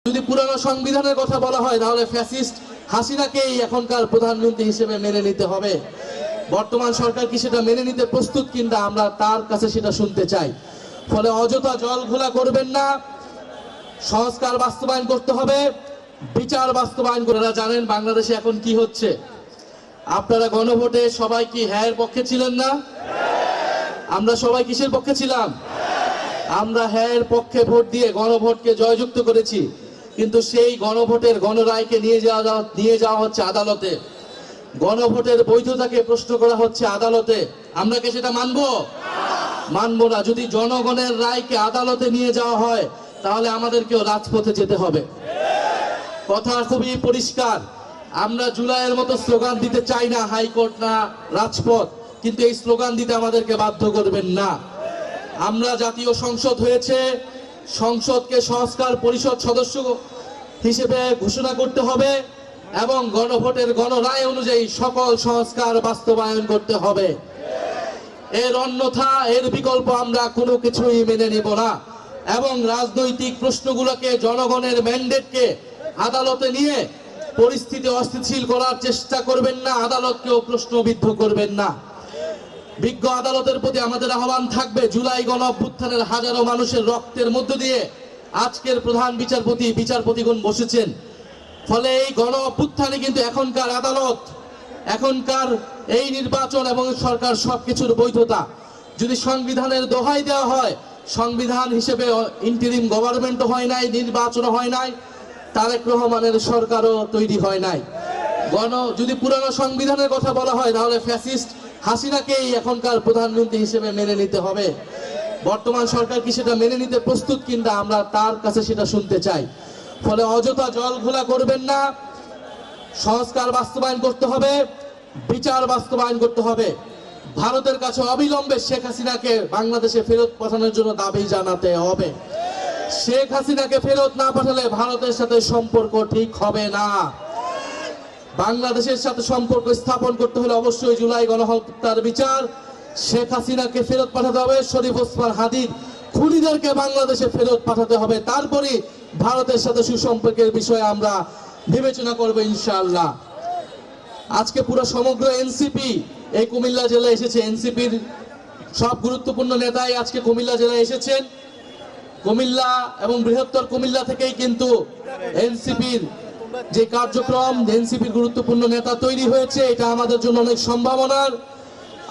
যদি পুরানো সংবিধানের কথা বলা হয় তাহলে ফ্যাসিস্ট হাসিনাকেই এখনকার প্রধানমন্ত্রী হিসেবে মেনে নিতে হবে। বর্তমান সরকার কি সেটা মেনে নিতে প্রস্তুত কিনা আমরা তার কাছে সেটা শুনতে চাই। ফলে অযথা জল ঘোলা করবেন না, সংস্কার বাস্তবায়ন করতে হবে, বিচার বাস্তবায়ন করে। জানেন বাংলাদেশে এখন কি হচ্ছে? আপনারা গণভোটে সবাই কি হ্যাঁ এর পক্ষে ছিলেন না? আমরা সবাই কিসের পক্ষে ছিলাম? আমরা হ্যাঁ এর পক্ষে ভোট দিয়ে গণভোটকে জয়যুক্ত করেছি, কিন্তু সেই গণভোটের গণরায়কে নিয়ে যাওয়া হচ্ছে আদালতে। গণভোটের বৈধতাকে প্রশ্ন করা হচ্ছে আদালতে। আমরা কি সেটা মানবো না। যদি জনগণের রায়কে আদালতে নিয়ে যাওয়া হয় তাহলে আমাদেরকেও রাজপথে যেতে হবে। কথা খুবই পরিষ্কার। আমরা জুলাইয়ের মতো স্লোগান দিতে চাই না, হাইকোর্ট না রাজপথ, কিন্তু এই স্লোগান দিতে আমাদেরকে বাধ্য করবেন না। আমরা জাতীয় সংসদ হয়েছে, সংসদকে সংস্কার পরিষদ সদস্য হিসেবে ঘোষণা করতে হবে এবং গণভোটের গণরায় অনুযায়ী সকল সংস্কার বাস্তবায়ন করতে হবে। এর অন্যথা, এর বিকল্প আমরা কোনো কিছুই মেনে নিব না। এবং রাজনৈতিক প্রশ্নগুলোকে, জনগণের ম্যান্ডেটকে আদালতে নিয়ে পরিস্থিতি অস্থিতিশীল করার চেষ্টা করবেন না, আদালতকেও প্রশ্নবিদ্ধ করবেন না। বিজ্ঞ আদালতের প্রতি আমাদের আহ্বান থাকবে, জুলাই গণ অভ্যুত্থানের হাজারো মানুষের রক্তের মধ্য দিয়ে আজকের প্রধান বিচারপতিগণ বসেছেন। ফলে এই গণ অভ্যুত্থানে কিন্তু এখনকার আদালত, এখনকার এই নির্বাচন এবং সরকার সবকিছুর বৈধতা যদি সংবিধানের দোহাই দেওয়া হয়, সংবিধান হিসেবে ইন্টারিম গভর্নমেন্টও হয় নাই, নির্বাচনও হয় নাই, তারেক রহমানের সরকারও তৈরি হয় নাই। যদি পুরানো সংবিধানের কথা বলা হয় তাহলে ফ্যাসিস্ট হাসিনাকেই এখনকার প্রধানমন্ত্রী হিসেবে মেনে নিতে হবে। বর্তমান সরকার কি সেটা মেনে নিতে প্রস্তুত কিনা আমরা তার কাছে সেটা শুনতে চাই। ফলে অযথা জল ঘোলা করবেন না, সংস্কার বাস্তবায়ন করতে হবে, বিচার বাস্তবায়ন করতে হবে। ভারতের কাছে অবিলম্বে শেখ হাসিনাকে বাংলাদেশে ফেরত পাঠানোর জন্য দাবি জানাতে হবে। শেখ হাসিনাকে ফেরত না পাঠালে ভারতের সাথে সম্পর্ক ঠিক হবে না। বাংলাদেশের সাথে সম্পর্ক স্থাপন করতে হলে অবশ্যই জুলাই গণহত্যার বিচার, শেখ হাসিনাকে ফেরত পাঠাতে হবে, শরীফ ওসমান হাদির খুনিদেরকে বাংলাদেশে ফেরত পাঠাতে হবে। তারপরে ভারতের সাথে সুসম্পর্কের বিষয়ে আমরা বিবেচনা করব ইনশাআল্লাহ। আজকে পুরো সমগ্র এনসিপি এই কুমিল্লা জেলায় এসেছে। এনসিপির সব গুরুত্বপূর্ণ নেতাই আজকে কুমিল্লা জেলায় এসেছেন। কুমিল্লা এবং বৃহত্তর কুমিল্লা থেকেই কিন্তু এনসিপির যে কার্যক্রম, এনসিপির গুরুত্বপূর্ণ নেতা তৈরি হয়েছে, এটা আমাদের জন্য অনেক সম্ভাবনার।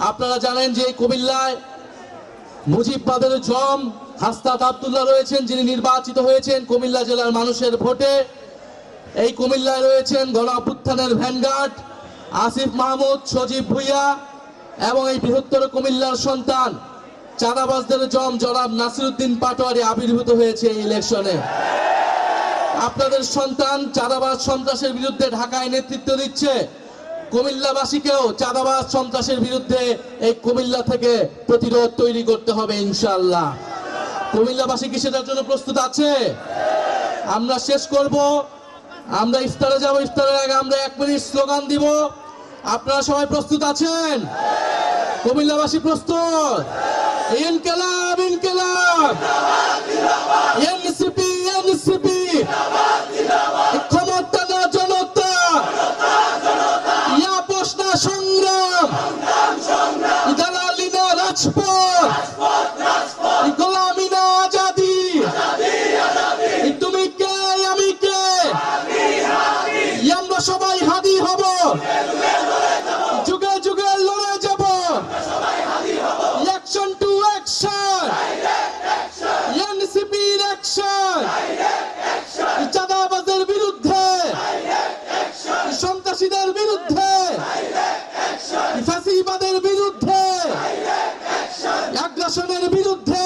আপনারা জানেন যে কুমিল্লায় মুজিববাদের জম হাসনাত আব্দুল্লাহ রয়েছেন, যিনি নির্বাচিত হয়েছেন কুমিল্লা জেলার মানুষের ভোটে। এই কুমিল্লায় রয়েছেন গণ অভ্যুত্থানের ভ্যানগার্ড আসিফ মাহমুদ, সজীব ভুইয়া এবং এই বৃহত্তর কুমিল্লার সন্তান চাঁদাবাজদের জম জনাব নাসিরউদ্দিন পাটোয়ারি আবির্ভূত হয়েছে এই ইলেকশনে। আপনাদের সন্তান চাঁদাবাজ সন্ত্রাসের বিরুদ্ধে ঢাকায় নেতৃত্ব দিচ্ছে। কুমিল্লাবাসীকেও চাঁদাবাজ সন্ত্রাসের বিরুদ্ধে এই কুমিল্লা থেকে প্রতিরোধ তৈরি করতে হবে ইনশাআল্লাহ। কুমিল্লাবাসী কি সেটার জন্য প্রস্তুত আছে? আমরা শেষ করব, আমরা ইফতারে যাব। ইফতারের আগে আমরা 1 মিনিট স্লোগান দিব। আপনারা সবাই প্রস্তুত আছেন? কুমিল্লাবাসী প্রস্তুত? ইনকিলাব ইনকিলাব, এনসিপি এনসিপি, ক্ষমতা না জনতা, আপোষ না সংগ্রাম, দালালি না রাজপথ, গোলামি না আজাদি। তুমি কে আমি কে, আমরা সবাই হাদি হব, যুগে যুগে লড়ে যাব। অ্যাকশন টু অ্যাকশন, এনসিপির অ্যাকশন, চাঁদাবাজের বিরুদ্ধে, সন্ত্রাসীদের বিরুদ্ধে, ফ্যাসিবাদের বিরুদ্ধে, আগ্রাসনের বিরুদ্ধে।